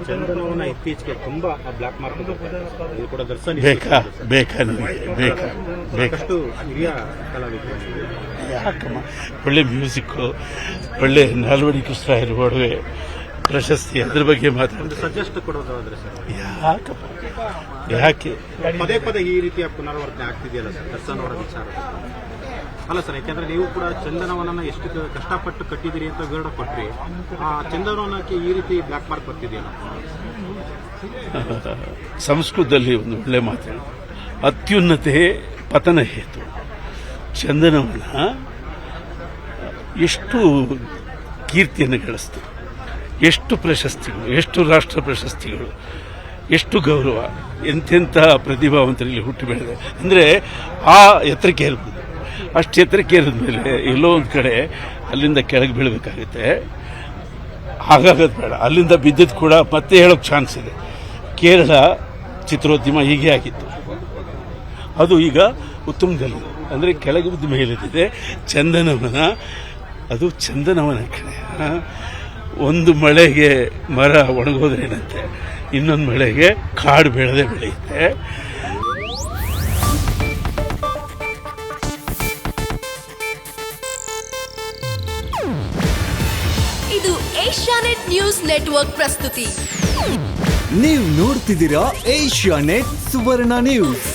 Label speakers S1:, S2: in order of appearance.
S1: ಚಂದನವನ ಇತ್ತೀಚೆಗೆ ತುಂಬಾ block mark ಇದು ಕೂಡ ದರ್ಶನ್ ಸಾಕಷ್ಟು ಹಿರಿಯ ಕಲಾವಿದರು.
S2: ಯಾಕಮ್ಮ, ಒಳ್ಳೆ ಮ್ಯೂಸಿಕ್ಕು, ಒಳ್ಳೆ ನಾಲ್ವಡಿ ಕೃಷ್ಣರಾಯರು ಒಡವೆ ಪ್ರಶಸ್ತಿ, ಅದ್ರ ಬಗ್ಗೆ ಮಾತಾಡಿದ್ರೆ
S1: ಸಜೆಸ್ಟ್ ಕೊಡೋದಾದ್ರೆ ಸರ್,
S2: ಯಾಕೆ
S1: ಪದೇ ಪದೇ ಈ ರೀತಿಯ ಪುನರಾವರ್ತನೆ ಆಗ್ತಿದೆಯಲ್ಲ ಸರ್ ದರ್ಶನ್ ಅವರ ವಿಚಾರ? ಅಲ್ಲ ಸರ್, ಯಾಕೆಂದ್ರೆ ನೀವು ಕೂಡ ಚಂದನವನನ್ನ ಎಷ್ಟು ಕಷ್ಟಪಟ್ಟು ಕಟ್ಟಿದಿರಿ ಅಂತ ವಿವರ ಕೊಟ್ರಿ, ಆ ಚಂದನವನಕ್ಕೆ ಈ ರೀತಿ ಬ್ಲಾಕ್ ಮಾರ್ಕ್ ಬರ್ತಿದೆಯಲ್ಲ?
S2: ಸಂಸ್ಕೃತದಲ್ಲಿ ಒಂದು ಒಳ್ಳೆ ಮಾತು, ಅತ್ಯುನ್ನತೆ ಪತನ ಹೇತು. ಚಂದನವನ ಎಷ್ಟು ಕೀರ್ತಿಯನ್ನು ಗಳಿಸ್ತು, ಎಷ್ಟು ಪ್ರಶಸ್ತಿಗಳು, ಎಷ್ಟು ರಾಷ್ಟ್ರ ಪ್ರಶಸ್ತಿಗಳು, ಎಷ್ಟು ಗೌರವ, ಎಂತೆಂಥ ಪ್ರತಿಭಾವಂತರಲ್ಲಿ ಹುಟ್ಟು ಬೆಳೆದೆ ಅಂದರೆ ಆ ಎತ್ತರಕ್ಕೆ ಏರ್ಬೋದು. ಅಷ್ಟು ಎತ್ತರಕ್ಕೆ ಏರಿದ ಮೇಲೆ ಎಲ್ಲೋ ಒಂದು ಕಡೆ ಅಲ್ಲಿಂದ ಕೆಳಗೆ ಬೀಳಬೇಕಾಗುತ್ತೆ. ಹಾಗಾಗೋದು ಬೇಡ. ಅಲ್ಲಿಂದ ಬಿದ್ದದ್ದು ಕೂಡ ಮತ್ತೆ ಹೇಳೋಕ್ಕೆ ಚಾನ್ಸ್ ಇದೆ. ಕೇರಳ ಚಿತ್ರೋದ್ಯಮ ಹೀಗೆ ಆಗಿತ್ತು, ಅದು ಈಗ ಉತ್ತಮದಲ್ಲಿದೆ, ಅಂದರೆ ಕೆಳಗೆ ಬಿದ್ದ ಮೇಲಿದೆ. ಚಂದನವನ, ಅದು ಚಂದನವನ ಕಡೆ. ಒಂದು ಮಳೆಗೆ ಮರ ಒಣಗೋದ್ರೇನಂತೆ, ಇನ್ನೊಂದು ಮಳೆಗೆ ಕಾಡು ಬೆಳೆದೇ ಬೆಳೆಯುತ್ತೆ.
S3: ಇದು ಏಷ್ಯಾನೆಟ್ ನ್ಯೂಸ್ ನೆಟ್ವರ್ಕ್ ಪ್ರಸ್ತುತಿ.
S4: ನೀವು ನೋಡ್ತಿದ್ದೀರಾ ಏಷ್ಯಾನೆಟ್ ಸುವರ್ಣ ನ್ಯೂಸ್.